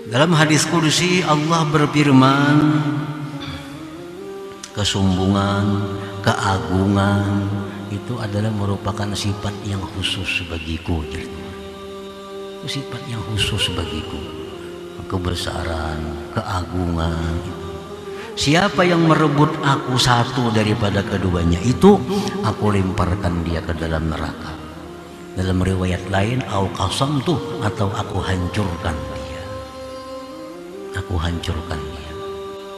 Dalam hadis qudsi Allah berfirman, kesombongan, keagungan itu adalah merupakan sifat yang khusus bagiku. Itu sifat yang khusus bagiku. Kebesaran, keagungan itu. Siapa yang merebut aku satu daripada keduanya itu, aku lemparkan dia ke dalam neraka. Dalam riwayat lain, au qasamtu, atau aku hancurkan dia. Aku hancurkan dia.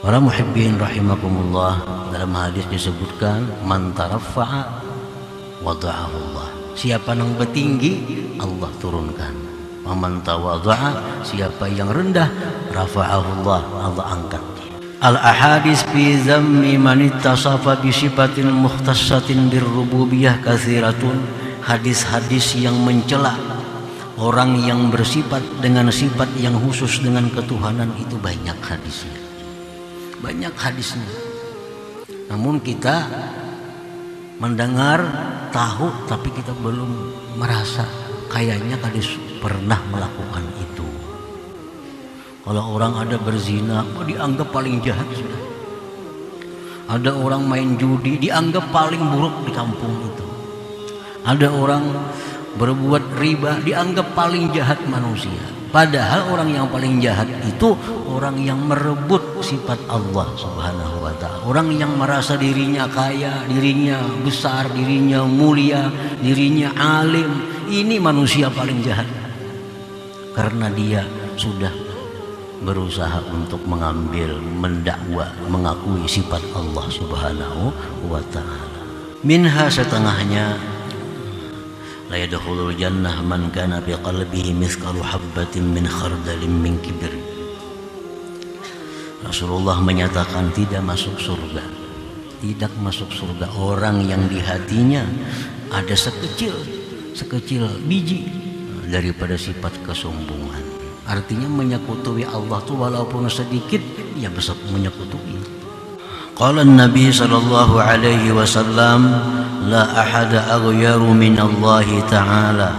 Para muhibbin rahimakumullah, dalam hadis disebutkan man taraffa'a wada'ahu Allah. Siapa yang bertinggi, Allah turunkan. Wa man tawadha'a, siapa yang rendah, rafa'ahu Allah, Allah angkat dia. Al-ahadis fi zammi man ittasafa bi sifatin mukhtassatin birrububiyah katsiratun. Hadis-hadis yang mencela orang yang bersifat dengan sifat yang khusus dengan ketuhanan itu banyak hadisnya. Banyak hadisnya. Namun kita mendengar, tahu, tapi kita belum merasa kayaknya kadis pernah melakukan itu. Kalau orang ada berzina, dianggap paling jahat sudah. Ada orang main judi, dianggap paling buruk di kampung itu. Ada orang berbuat riba, dianggap paling jahat manusia. Padahal orang yang paling jahat itu orang yang merebut sifat Allah Subhanahu wa ta'ala. Orang yang merasa dirinya kaya, dirinya besar, dirinya mulia, dirinya alim. Ini manusia paling jahat. Karena dia sudah berusaha untuk mengambil, mendakwa, mengakui sifat Allah Subhanahu wa ta'ala. Minha setengahnya, la yadkhulul jannah man kana fi qalbihi mithqalu habbatin min khardalin min kibr. Rasulullah menyatakan tidak masuk surga. Tidak masuk surga orang yang di hatinya ada sekecil biji daripada sifat kesombongan. Artinya menyekutuwi Allah itu walaupun sedikit, dia besar menyekutuwi. Qala Nabi sallallahu alaihi wasallam, la ahada aghyaru min Allah ta'ala.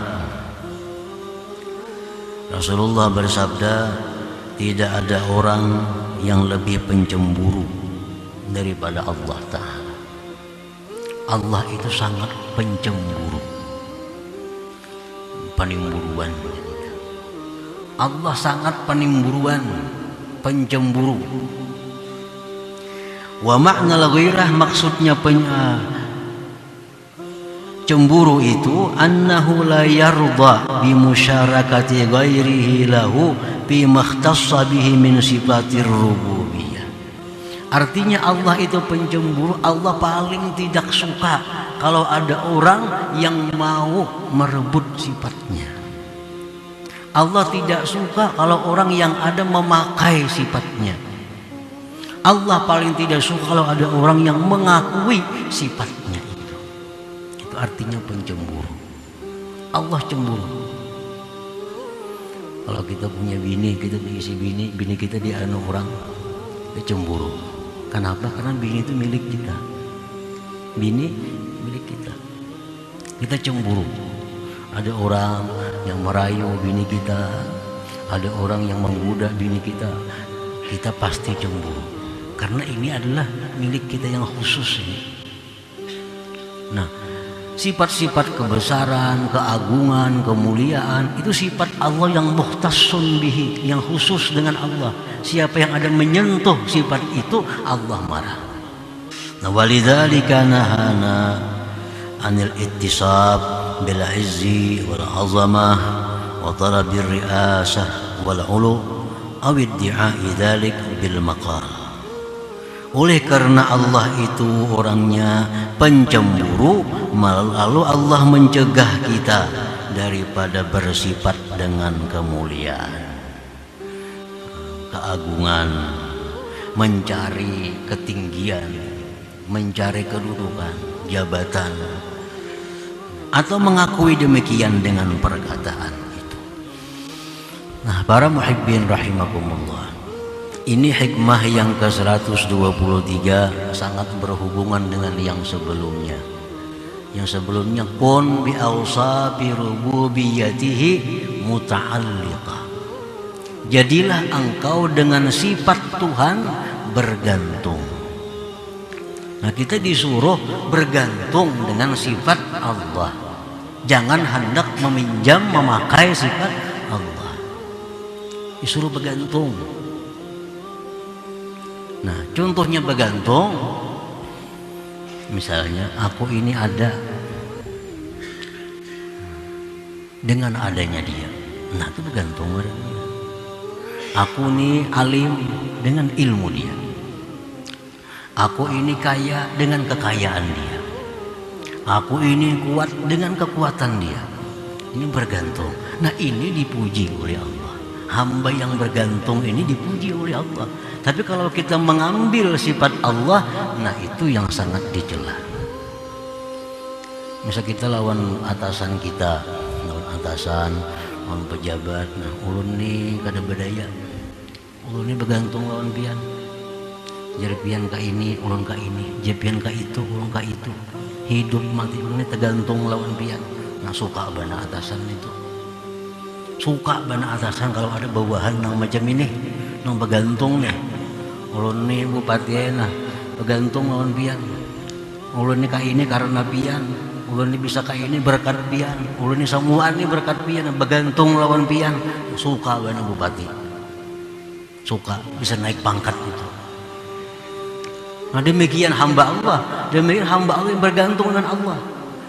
Rasulullah bersabda, tidak ada orang yang lebih pencemburu daripada Allah ta'ala. Allah itu sangat pencemburu, penimburuan. Allah sangat penimburuan, pencemburu. Wa makna al-ghairah, maksudnya cemburu itu annahu la yarda bi musyarakati ghairihi lahu fi makhtassa bihi min sifatir rububiyah. Artinya Allah itu pencemburu, Allah paling tidak suka kalau ada orang yang mau merebut sifatnya. Allah tidak suka kalau orang yang ada memakai sifatnya. Allah paling tidak suka kalau ada orang yang mengakui sifatnya itu. Itu artinya pencemburu. Allah cemburu. Kalau kita punya bini, kita diisi bini kita dianu orang, dia cemburu. Kenapa? Karena bini itu milik kita. Bini milik kita. Kita cemburu. Ada orang yang merayu bini kita, ada orang yang menggoda bini kita, kita pasti cemburu. Karena ini adalah milik kita yang khusus ini. Nah, sifat-sifat kebesaran, keagungan, kemuliaan itu sifat Allah yang mukhtassun bihi, yang khusus dengan Allah. Siapa yang ada menyentuh sifat itu, Allah marah. Nah, walidzalika nahana anil ittisab bil izzi wal azamah wa talabir riasah wal ulu aw iddi'ai dzalik bil maqal. Oleh karena Allah itu orangnya pencemburu, lalu Allah mencegah kita daripada bersifat dengan kemuliaan, keagungan, mencari ketinggian, mencari kedudukan, jabatan, atau mengakui demikian dengan perkataan itu. Nah, para muhibbin rahimakumullah, ini hikmah yang ke-123 sangat berhubungan dengan yang sebelumnya. Yang sebelumnya kun bi awsafi rububiyatihi muta'alliqah. jadilah engkau dengan sifat Tuhan bergantung. Nah, kita disuruh bergantung dengan sifat Allah. Jangan hendak meminjam memakai sifat Allah. Disuruh bergantung. Nah, contohnya bergantung, misalnya aku ini ada dengan adanya dia. Nah, itu bergantung pada dia. Aku ini alim dengan ilmu dia. Aku ini kaya dengan kekayaan dia. Aku ini kuat dengan kekuatan dia. Ini bergantung. Nah, ini dipuji oleh Allah. Hamba yang bergantung ini dipuji oleh Allah. Tapi kalau kita mengambil sifat Allah, nah itu yang sangat dicela. Misal kita lawan atasan kita, lawan pejabat. Nah, ulun nih kada berdaya. Ulun nih bergantung lawan pian. Jerpian ka ini, ulun ka ini, jerpian ka itu, ulun ka itu. Hidup mati ini tergantung lawan pian. Nah, suka bana atasan itu. Suka bana atasan kalau ada bawahan nang macam ini, nang bergantung nih. Ulun nih bupati nah, bergantung lawan pian. Ulun nih ka ini karena pian. Ulun nih bisa ka ini berkat pian. Ulun nih semua nih berkat pian, bergantung lawan pian. Suka bana bupati. Suka bisa naik pangkat itu. Nah, demikian hamba Allah, demikian hamba Allah yang bergantung dengan Allah.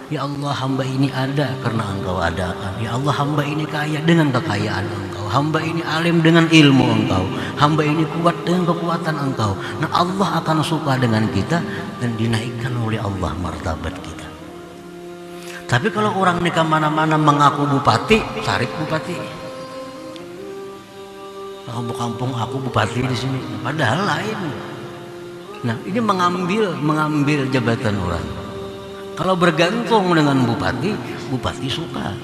Ya Allah, hamba ini ada karena Engkau adakan. Ya Allah, hamba ini kaya dengan kekayaan Engkau. Hamba ini alim dengan ilmu Engkau. Hamba ini kuat dengan kekuatan Engkau. Nah, Allah akan suka dengan kita dan dinaikkan oleh Allah martabat kita. Tapi kalau orang ini kemana-mana mengaku bupati, tarik bupati. Aku kampung aku bupati di sini, padahal lain. Nah, ini mengambil jabatan orang. Kalau bergantung dengan bupati, bupati suka.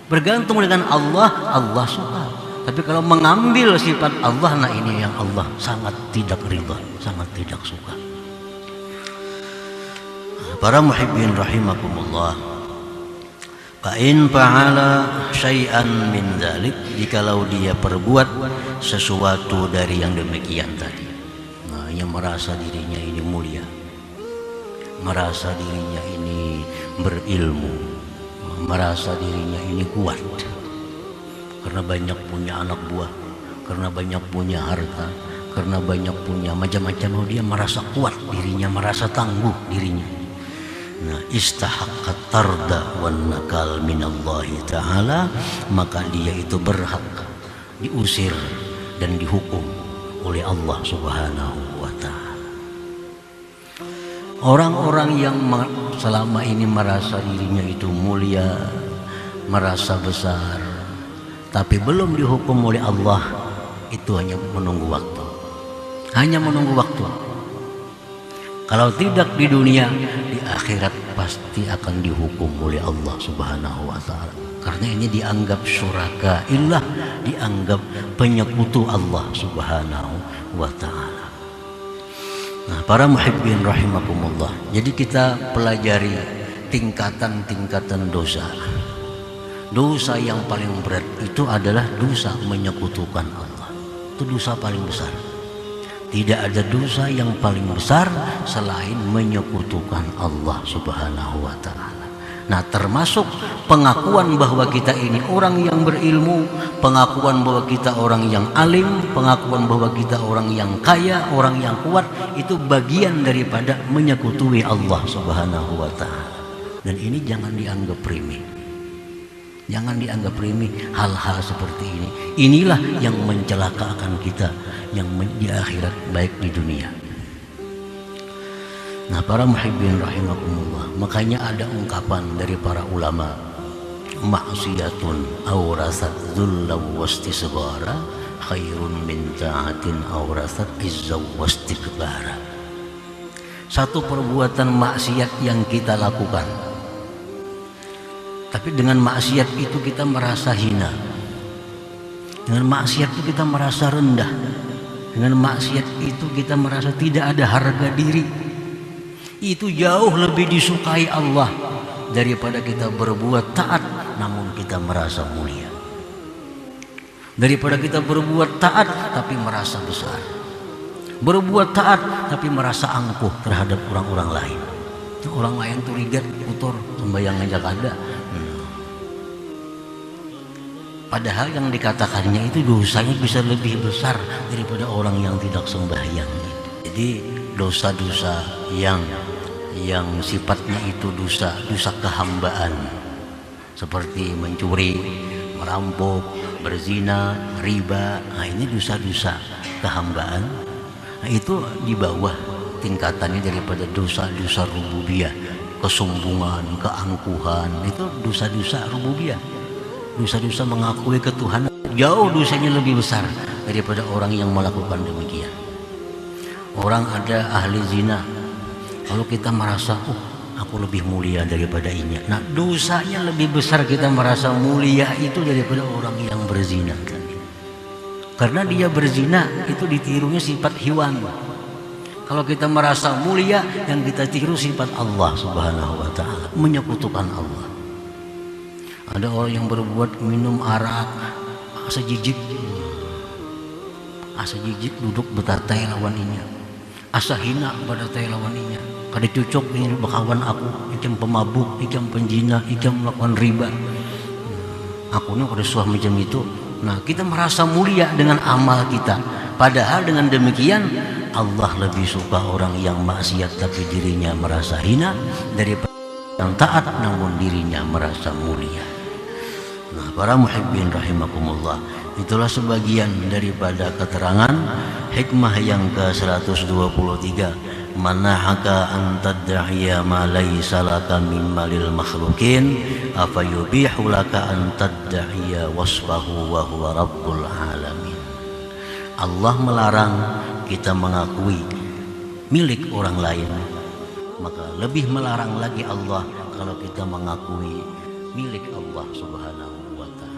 Bergantung dengan Allah, Allah suka. Tapi kalau mengambil sifat Allah, nah ini yang Allah sangat tidak ridha, sangat tidak suka. Para muhibbin rahimakumullah. Fa'in fa'ala syai'an min dzalik, jikalau dia perbuat sesuatu dari yang demikian tadi. Yang merasa dirinya ini mulia, merasa dirinya ini berilmu, merasa dirinya ini kuat karena banyak punya anak buah, karena banyak punya harta, karena banyak punya macam-macam. Dia merasa kuat dirinya, merasa tangguh dirinya. Nah, istahaqqat tarda wan nakal minallahi ta'ala, maka dia itu berhak diusir dan dihukum oleh Allah Subhanahu wa ta'ala. Orang-orang yang selama ini merasa dirinya itu mulia, merasa besar, tapi belum dihukum oleh Allah, itu hanya menunggu waktu. Hanya menunggu waktu. Kalau tidak di dunia, di akhirat pasti akan dihukum oleh Allah Subhanahu wa ta'ala. Karena ini dianggap syuraka illah, dianggap penyekutu Allah Subhanahu wa ta'ala. Nah, para muhibbin rahimakumullah, jadi kita pelajari tingkatan-tingkatan dosa. Dosa yang paling berat itu adalah dosa menyekutukan Allah. Itu dosa paling besar. Tidak ada dosa yang paling besar selain menyekutukan Allah Subhanahu wa ta'ala. Nah, termasuk pengakuan bahwa kita ini orang yang berilmu, pengakuan bahwa kita orang yang alim, pengakuan bahwa kita orang yang kaya, orang yang kuat, itu bagian daripada menyekutui Allah Subhanahu wa ta'ala. Dan ini jangan dianggap remeh. Jangan dianggap remeh hal-hal seperti ini. Inilah yang mencelakakan kita yang di akhirat baik di dunia. Nah, para muhibbin rahimakumullah, makanya ada ungkapan dari para ulama, maksiyatun awrasat dzullan wastisghara khairun min ta'atin awrasat izza wastikbara. Satu perbuatan maksiat yang kita lakukan, tapi dengan maksiat itu kita merasa hina, dengan maksiat itu kita merasa rendah, dengan maksiat itu kita merasa tidak ada harga diri. Itu jauh lebih disukai Allah daripada kita berbuat taat namun kita merasa mulia. daripada kita berbuat taat tapi merasa besar, berbuat taat tapi merasa angkuh terhadap orang-orang lain. Orang lain tuh rigat, kotor, sembahyang aja kada. Padahal yang dikatakannya itu dosanya bisa lebih besar daripada orang yang tidak sembahyang. Jadi dosa-dosa yang sifatnya itu dosa kehambaan, seperti mencuri, merampok, berzina, riba, nah ini dosa-dosa kehambaan. Nah, itu di bawah tingkatannya daripada dosa-dosa rububiyah, kesombongan, keangkuhan, itu dosa-dosa rububiyah. Dosa-dosa mengakui ketuhanan jauh dosanya lebih besar daripada orang yang melakukan demikian. Orang ada ahli zina, kalau kita merasa aku lebih mulia daripada ini, nah dosanya lebih besar kita merasa mulia itu daripada orang yang berzina. Karena dia berzina itu ditirunya sifat hewan. Kalau kita merasa mulia, yang kita tiru sifat Allah Subhanahu wa ta'ala, menyekutukan Allah. Ada orang yang berbuat minum arak, asa jijik duduk betatai lawaninya, asa hina pada tai lawaninya, kada cocok ini bakawan aku, ikam pemabuk, ikam penjina, ikam melakukan riba, aku nih kada suah macam itu. Nah kita merasa mulia dengan amal kita, padahal dengan demikian Allah lebih suka orang yang maksiat tapi dirinya merasa hina daripada yang taat namun dirinya merasa mulia. Nah, para muhibbin rahimakumullah, itulah sebagian daripada keterangan hikmah yang ke-123, manahaka an tad'iya ma laysa laka min malil makhlukin afayubihu laka an tad'iya wasfahu wa huwa rabbul alamin. Allah melarang kita mengakui milik orang lain, maka lebih melarang lagi Allah kalau kita mengakui milik Allah Subhanahu wa ta'ala.